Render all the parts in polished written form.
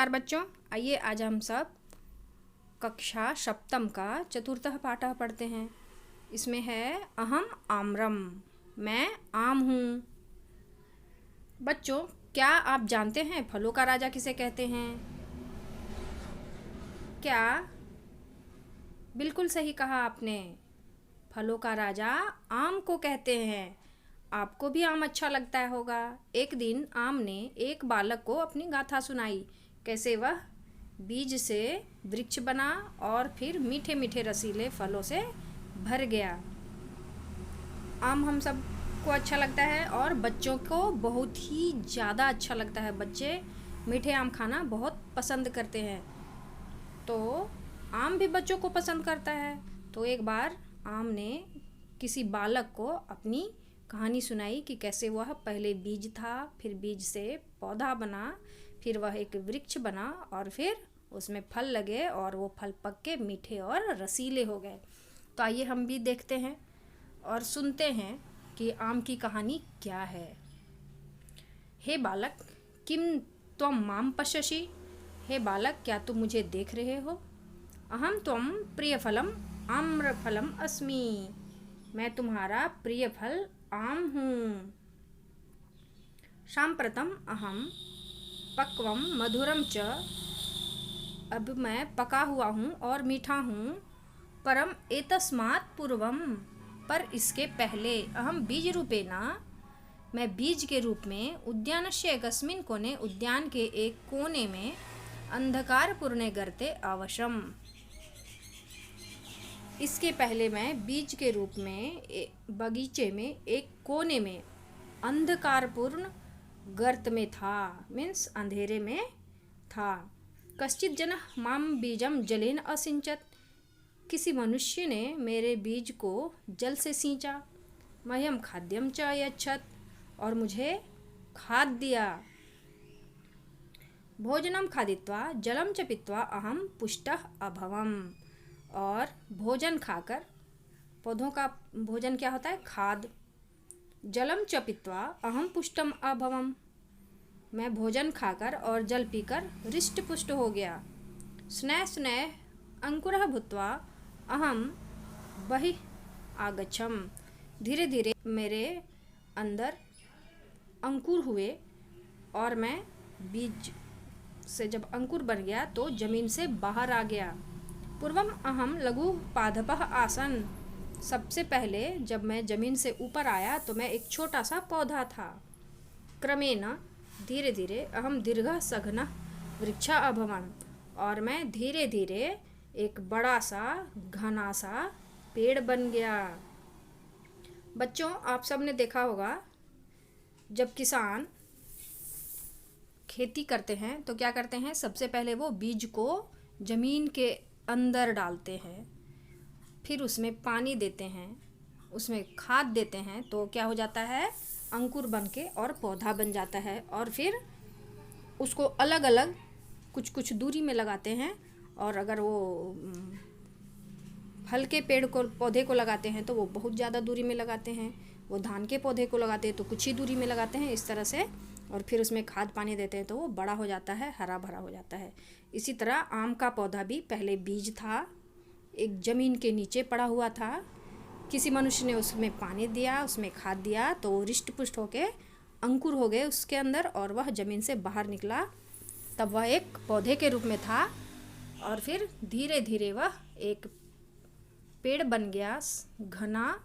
नमस्कार बच्चों, आइए आज हम सब कक्षा सप्तम का चतुर्थः पाठः पढ़ते हैं। इसमें है अहम आम्रम, मैं आम हूँ। बच्चों, क्या आप जानते हैं फलों का राजा किसे कहते हैं? क्या? बिल्कुल सही कहा आपने, फलों का राजा आम को कहते हैं। आपको भी आम अच्छा लगता होगा। एक दिन आम ने एक बालक को अपनी गाथा सुनाई, कैसे वह बीज से वृक्ष बना और फिर मीठे मीठे रसीले फलों से भर गया। आम हम सब को अच्छा लगता है और बच्चों को बहुत ही ज़्यादा अच्छा लगता है। बच्चे मीठे आम खाना बहुत पसंद करते हैं, तो आम भी बच्चों को पसंद करता है। तो एक बार आम ने किसी बालक को अपनी कहानी सुनाई कि कैसे वह पहले बीज था, फिर बीज से पौधा बना, फिर वह एक वृक्ष बना और फिर उसमें फल लगे और वो फल पक के मीठे और रसीले हो गए। तो आइए हम भी देखते हैं और सुनते हैं कि आम की कहानी क्या है। हे बालक, किम त्वं मां पश्यसि? हे बालक, क्या तुम मुझे देख रहे हो? अहम त्वं प्रियफलम आम्रफलम अस्मि। मैं तुम्हारा प्रिय फल आम हूँ। सांप्रतम अहम पक्वम मधुरम च। अब मैं पका हुआ हूँ और मीठा हूँ। परम एतस्मात् पूर्वम, पर इसके पहले अहम बीज रूपेण, मैं बीज के रूप में उद्यानस्य एकस्मिन् कोणे, उद्यान के एक कोने में अंधकारपूर्णे गर्ते अवशम। इसके पहले मैं बीज के रूप में बगीचे में एक कोने में अंधकारपूर्ण गर्त में था, मीन्स अंधेरे में था। कश्चित जनः माम बीजम जलेन असिंचत। किसी मनुष्य ने मेरे बीज को जल से सींचा। मह्यम खाद्यम च यच्छत, और मुझे खाद दिया। भोजनम खादित्वा जलम च पीत्वा अहम पुष्टः अभवम। और भोजन खाकर, पौधों का भोजन क्या होता है? खाद। जलम च पीत्वा अहम पुष्टम अभवम, मैं भोजन खाकर और जल पीकर हृष्ट पुष्ट हो गया। स्नेह स्नेह अंकुरः भूत्वा अहम बहिः आगच्छम। धीरे धीरे मेरे अंदर अंकुर हुए और मैं बीज से जब अंकुर बन गया तो जमीन से बाहर आ गया। पूर्वम अहम लघु पादपः आसन। सबसे पहले जब मैं जमीन से ऊपर आया तो मैं एक छोटा सा पौधा था। क्रमेण, धीरे धीरे अहम दीर्घः सघनः वृक्षः अभवम्, और मैं धीरे धीरे एक बड़ा सा घना सा पेड़ बन गया। बच्चों, आप सब ने देखा होगा, जब किसान खेती करते हैं तो क्या करते हैं? सबसे पहले वो बीज को जमीन के अंदर डालते हैं, फिर उसमें पानी देते हैं, उसमें खाद देते हैं, तो क्या हो जाता है? अंकुर बन के और पौधा बन जाता है। और फिर उसको अलग अलग कुछ कुछ दूरी में लगाते हैं। और अगर वो फल के पेड़ को, पौधे को लगाते हैं तो वो बहुत ज़्यादा दूरी में लगाते हैं। वो धान के पौधे को लगाते हैं तो कुछ ही दूरी में लगाते हैं, इस तरह से। और फिर उसमें खाद पानी देते हैं तो वो बड़ा हो जाता है, हरा भरा हो जाता है। इसी तरह आम का पौधा भी पहले बीज था, एक ज़मीन के नीचे पड़ा हुआ था। किसी मनुष्य ने उसमें पानी दिया, उसमें खाद दिया, तो वो हृष्ट पुष्ट होके अंकुर हो गए उसके अंदर और वह ज़मीन से बाहर निकला। तब वह एक पौधे के रूप में था और फिर धीरे धीरे वह एक पेड़ बन गया, घना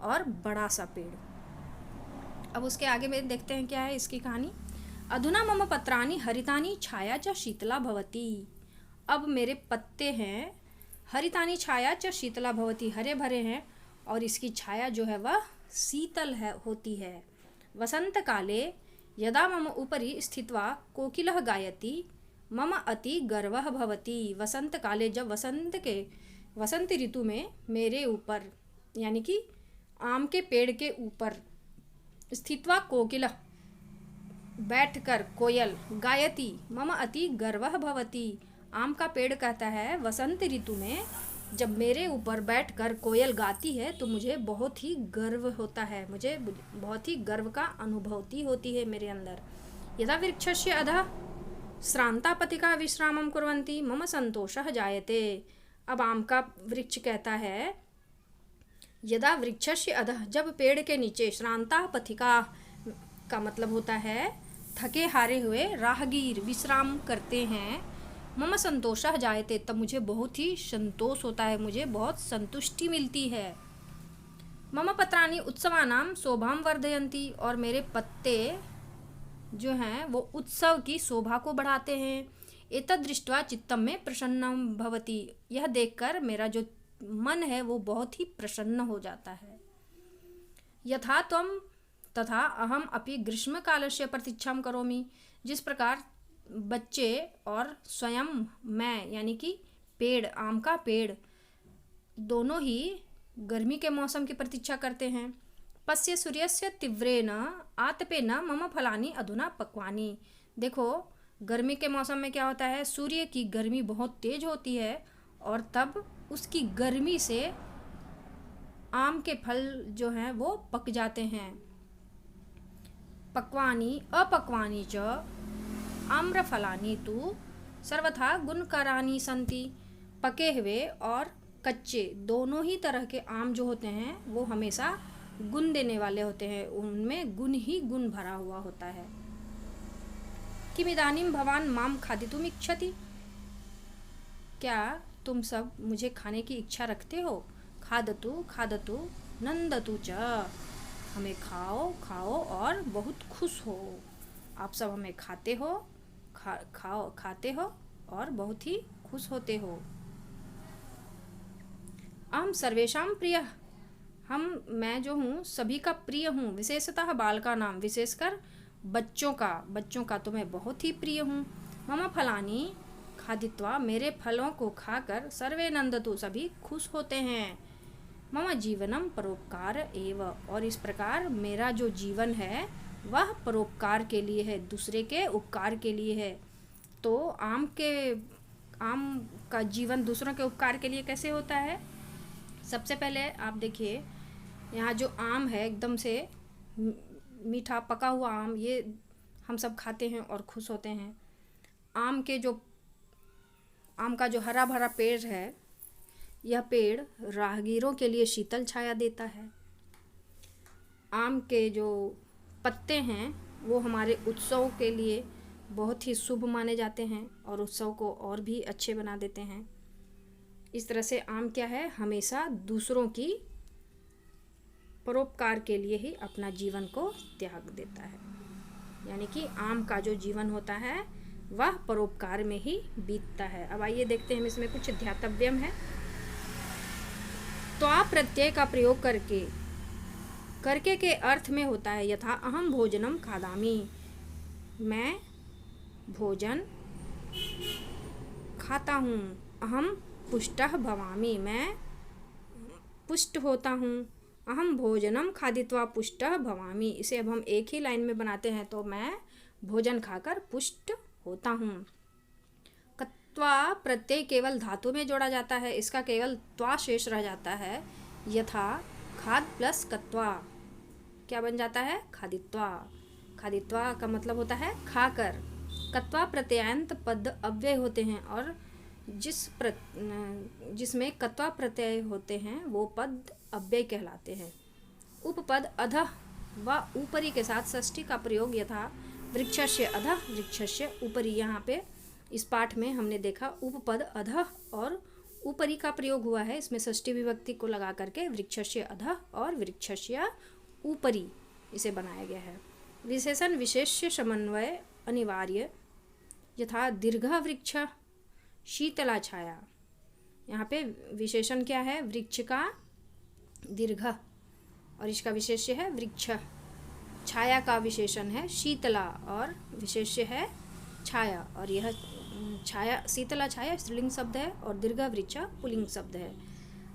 और बड़ा सा पेड़। अब उसके आगे में देखते हैं क्या है इसकी कहानी। अधुना मम पत्राणि हरितानि छाया च शीतला भवती। अब मेरे पत्ते हैं हरितानि छाया च शीतला भवती, हरे भरे हैं और इसकी छाया जो है वह शीतल है, होती है। वसंत काले यदा मम उपरि स्थित्वा कोकिलः गायति मम अति गर्वः भवति। वसंत काले, जब वसंत ऋतु में मेरे ऊपर, यानी कि आम के पेड़ के ऊपर, स्थित्वा कोकिलः, बैठकर कोयल, गायति मम अति गर्वः भवति, आम का पेड़ कहता है वसंत ऋतु में जब मेरे ऊपर बैठकर कोयल गाती है तो मुझे बहुत ही गर्व होता है, मुझे बहुत ही गर्व का अनुभूति होती है मेरे अंदर। यदा वृक्षस्य अधः श्रांतापतिका विश्रामं कुर्वन्ति मम संतोषः जायते। अब आम का वृक्ष कहता है, यदा वृक्षस्य अधः, जब पेड़ के नीचे, श्रांतापथिका का मतलब होता है थके हारे हुए राहगीर विश्राम करते हैं, मम संतोषः जायते, तब मुझे बहुत ही संतोष होता है, मुझे बहुत संतुष्टि मिलती है। मम पत्राणि उत्सवानां शोभां वर्धयन्ति, और मेरे पत्ते जो हैं वो उत्सव की शोभा को बढ़ाते हैं। एतद् दृष्ट्वा चित्तम में प्रसन्नं भवति, यह देखकर मेरा जो मन है वो बहुत ही प्रसन्न हो जाता है। यथा त्वं तथा अहम अपि ग्रीष्मकालस्य प्रतीक्षां करोमि, जिस प्रकार बच्चे और स्वयं मैं यानी कि पेड़, आम का पेड़, दोनों ही गर्मी के मौसम की प्रतीक्षा करते हैं। पश्य सूर्यस्य तीव्रेण आतपेन मम फलानि अधुना पक्वानि, देखो गर्मी के मौसम में क्या होता है, सूर्य की गर्मी बहुत तेज होती है और तब उसकी गर्मी से आम के फल जो हैं वो पक जाते हैं। पक्वानि अपक्वानि च आम्रफलानि तु सर्वथा गुणकरानि सन्ति, पके हुए और कच्चे दोनों ही तरह के आम जो होते हैं वो हमेशा गुण देने वाले होते हैं, उनमें गुण ही गुण भरा हुआ होता है। किमिदानीं भवान माम खादितुम इच्छति, क्या तुम सब मुझे खाने की इच्छा रखते हो। खादतु खादतु नंदतु च, हमें खाओ खाओ और बहुत खुश हो। आप सब हमें खाते हो, खाते हो और बहुत ही खुश होते हो। अहम सर्वेषां प्रियः, मैं जो हूँ सभी का प्रिय हूँ। विशेषतः बालका नाम, विशेषकर बच्चों का तो मैं बहुत ही प्रिय हूँ। मम फलानि खादित्वा, मेरे फलों को खाकर सर्वे नंदतु, सभी खुश होते हैं। मम जीवनम परोपकार एव, और इस प्रकार मेरा जो जीवन है वह परोपकार के लिए है, दूसरे के उपकार के लिए है। तो आम का जीवन दूसरों के उपकार के लिए कैसे होता है। सबसे पहले आप देखिए, यहाँ जो आम है एकदम से मीठा पका हुआ आम, ये हम सब खाते हैं और खुश होते हैं। आम का जो हरा भरा पेड़ है, यह पेड़ राहगीरों के लिए शीतल छाया देता है। आम के जो पत्ते हैं वो हमारे उत्सव के लिए बहुत ही शुभ माने जाते हैं और उत्सव को और भी अच्छे बना देते हैं। इस तरह से आम क्या है, हमेशा दूसरों की परोपकार के लिए ही अपना जीवन को त्याग देता है, यानी कि आम का जो जीवन होता है वह परोपकार में ही बीतता है। अब आइए देखते हैं, इसमें कुछ ध्यातव्यम है। त्वा प्रत्यय का प्रयोग करके के अर्थ में होता है यथा अहम भोजनम खादामी, मैं भोजन खाता हूँ। अहम पुष्टः भवामि, मैं पुष्ट होता हूँ। अहम भोजनम खादित्वा पुष्टः भवामि, इसे अब हम एक ही लाइन में बनाते हैं तो मैं भोजन खाकर पुष्ट होता हूँ। कत्वा प्रत्यय केवल धातु में जोड़ा जाता है, इसका केवल त्वा शेष रह जाता है। यथा खाद प्लस कत्वा क्या बन जाता है, खादित्वा। खादित्वा का मतलब होता है खाकर। कत्वा प्रत्ययांत पद अव्यय होते हैं और जिसमें कत्वा प्रत्यय होते हैं वो पद अव्यय कहलाते हैं। उपपद अधः व ऊपरी के साथ षष्ठी का प्रयोग, यथा वृक्षस्य अधः वृक्षस्य ऊपरी। यहाँ पे इस पाठ में हमने देखा उपपद अधः और ऊपरी का प्रयोग हुआ है, इसमें षष्ठी विभक्ति को लगा करके वृक्षस्य अधः और वृक्षस्य ऊपरी इसे बनाया गया है। विशेषण विशेष्य समन्वय अनिवार्य, यथा दीर्घ वृक्ष शीतला छाया। यहाँ पे विशेषण क्या है, वृक्ष का दीर्घ और इसका विशेष्य है वृक्ष। छाया का विशेषण है शीतला और विशेष्य है छाया, और यह छाया, शीतला छाया स्त्रीलिंग शब्द है और दीर्घ वृक्ष पुल्लिंग शब्द है।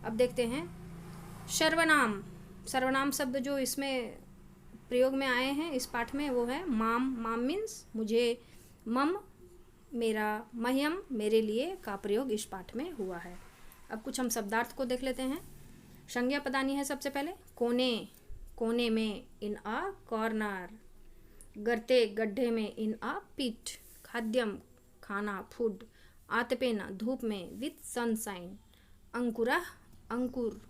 अब देखते हैं सर्वनाम। सर्वनाम शब्द जो इसमें प्रयोग में आए हैं इस पाठ में वो है माम। माम मीन्स मुझे, मम मेरा, मह्यम मेरे लिए का प्रयोग इस पाठ में हुआ है। अब कुछ हम शब्दार्थ को देख लेते हैं। संज्ञा पदानी है सबसे पहले, कोने, कोने में, इन अ कॉर्नर। गर्ते, गड्ढे में, इन अ पिट। खाद्यम, खाना फूड, आतपेना धूप में, विथ सनसाइन, अंकुरः अंकुर,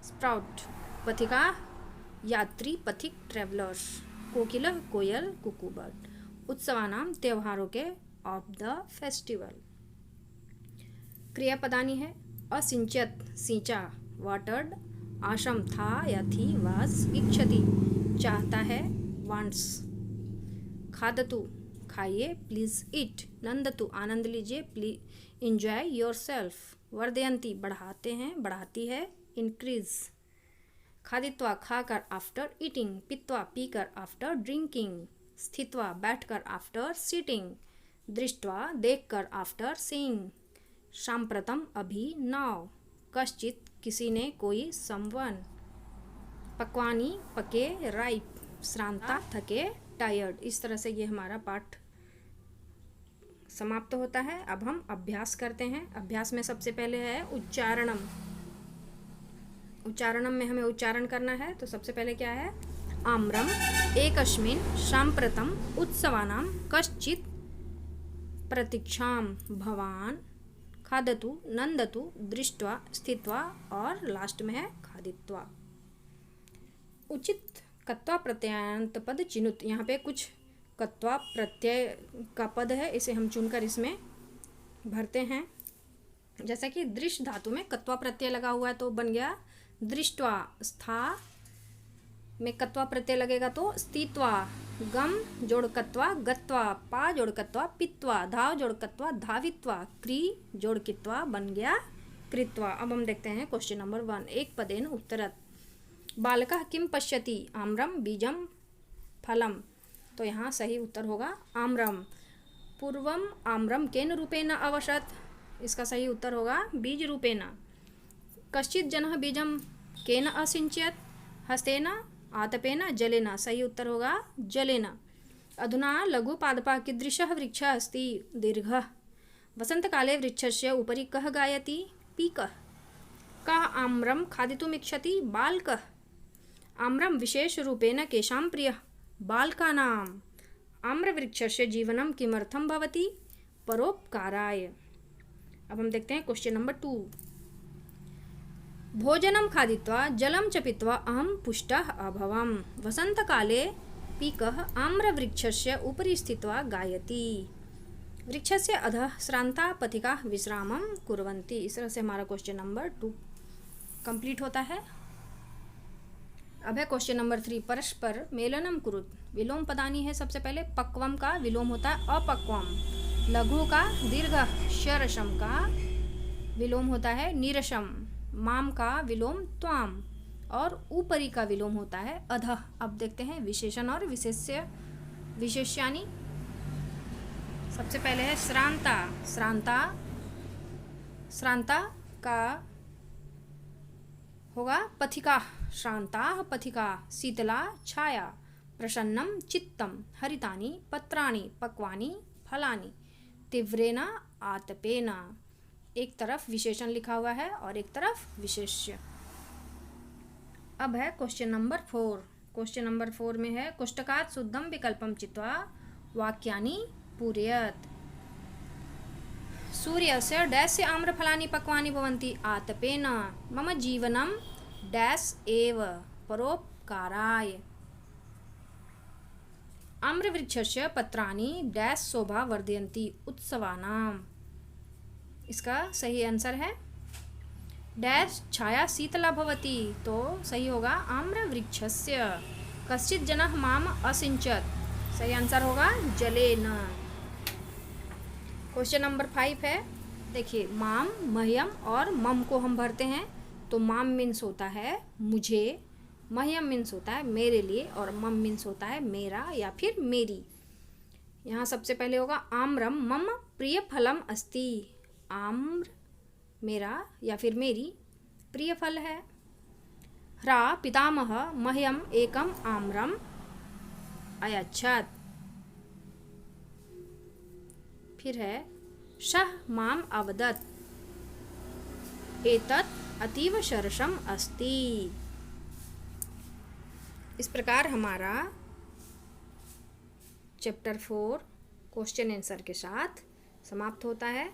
स्प्राउट पथिका यात्री पथिक ट्रेवलर्स, कोकिलः कोयल कुकू बर्ड। उत्सवानाम त्योहारों के, ऑफ द फेस्टिवल। क्रियापदानी है असिंचत सींचा, वाटर्ड, आशम था या थी, वास, इच्छति चाहता है, वांट्स, खादतु खाइए, प्लीज ईट, नंदतु आनंद लीजिए, प्लीज इंजॉय योर सेल्फ, वर्धयंती बढ़ाते हैं बढ़ाती है, इंक्रीज, खादित्वा खाकर आफ्टर ईटिंग, पित्वा पीकर आफ्टर ड्रिंकिंग, स्थित्वा बैठकर आफ्टर सीटिंग, दृष्टवा देखकर आफ्टर सीइंग, सांप्रतम अभी नाउ, कश्चित किसी ने कोई, समवन, पक्वानी पके राइप, श्रांता थके टायर्ड। इस तरह से ये हमारा पाठ समाप्त होता है। अब हम अभ्यास करते हैं। अभ्यास में सबसे पहले है उच्चारणम। उच्चारणम में हमें उच्चारण करना है, तो सबसे पहले क्या है, आम्रम एकस्मिन् साम्प्रतम उत्सवानां कश्चित् प्रतीक्षां भवान, खादतु नंदतु दृष्ट्वा स्थित्वा, और लास्ट में है खादित्वा। उचित कत्वा प्रत्ययान्त पद चिनुत। यहाँ पे कुछ कत्वा प्रत्यय का पद है, इसे हम चुनकर इसमें भरते हैं। जैसा कि दृश्य धातु में कत्वा प्रत्यय लगा हुआ है तो बन गया दृष्ट्वा, स्था में कत्वा प्रत्यय लगेगा तो स्थित्वा, गम जोड़ कत्वा गत्वा, पा जोड़ कत्वा पित्वा, धाव जोड़ कत्वा धावित्वा, क्री जोड़ कित्वा बन गया कृत्वा। अब हम देखते हैं क्वेश्चन नंबर 1। एक पदेन उत्तरत। बालकः किम पश्यति, आम्रम बीजम फलम। तो यहाँ सही उत्तर होगा आम्रम। पूर्वम आम्रम केन रूपेण अवसत। इसका सही उत्तर होगा बीज रूपेण। कश्चित् जनः बीजम केन असिंचयत्, हस्तेन आतपेन जलेन। सही उत्तर होगा जलेन। अधुना लघु पादपः कीदृशः वृक्षः अस्ति, दीर्घः। वसन्तकाले वृक्षस्य उपरि कः गायति, पीकः। कः आम्रं खादितुमिच्छति, बालकः। आम्रं विशेषरूपेण केषां प्रियः, बालकानाम्। आम्रवृक्षस्य जीवनं किमर्थं भवति, परोपकाराय। अब हम देखते हैं क्वेश्चन नंबर 2। भोजनं खादित्वा जलं च पीत्वा अहं पुष्टः अभवम्। वसन्तकाले पीकः आम्रवृक्षस्य उपरि स्थित्वा गायति। वृक्षस्य अधः श्रान्ता पथिका विश्रामं कुर्वन्ति। इस तरह से हमारा क्वेश्चन नंबर 2 कंप्लीट होता है। अब है क्वेश्चन नंबर 3। परस्पर मेलनम कुरुत। विलोम पदानी है। सबसे पहले पक्वम का विलोम होता है अपक्वम, लघु का दीर्घ, शरशम का विलोम होता है नीरसम, माम का विलोम त्वाम, और ऊपरी का विलोम होता है अधः। अब देखते हैं विशेषण और विशेष्यानि। सबसे पहले है श्रांता। श्रांता का होगा पथिका, श्रांता पथिका। शीतला छाया, प्रसन्नम चित्तम, हरितानि पत्राणि, पक्वानि फलानि, तीव्रेण आतपेन। एक तरफ विशेषण लिखा हुआ है और एक तरफ विशेष्य। अब है क्वेश्चन नंबर 4। क्वेश्चन नंबर 4 में है कोष्टकात् शुद्धम विकल्पम चित्वा वाक्यानि पूरयत्। सूर्यस्य डैस्य आम्रफलानि पक्वानि भवन्ति आतपेन। मम जीवनं डैश एव परोपकाराय। आम्रवृक्षस्य पत्राणि डैश शोभा वर्धयन्ति उत्सवानाम्। इसका सही आंसर है डैश छाया शीतला भवति। तो सही होगा आम्रवृक्षस्य। कश्चित् जनः माम असिंचत्। सही आंसर होगा जलेन। क्वेश्चन नंबर 5 है। देखिए माम, मह्यम और मम को हम भरते हैं। तो माम मीन्स होता है मुझे, मह्यम मीन्स होता है मेरे लिए, और मम मीन्स होता है मेरा या फिर मेरी। यहाँ सबसे पहले होगा आम्रम मम प्रिय फलम अस्ति। आम्र मेरा या फिर मेरी प्रिय फल है। ह्रा पितामह मह्यम एकम आम्रम अयच्छत्। फिर है सः माम अवदत् एतत् अतीव सरसम अस्ति। इस प्रकार हमारा चैप्टर 4 क्वेश्चन आंसर के साथ समाप्त होता है।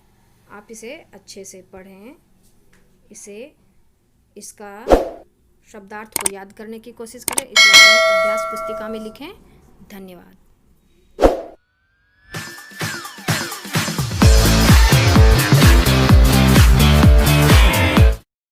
आप इसे अच्छे से पढ़ें, इसका शब्दार्थ को याद करने की कोशिश करें, इसे अपनी अभ्यास पुस्तिका में लिखें। धन्यवाद।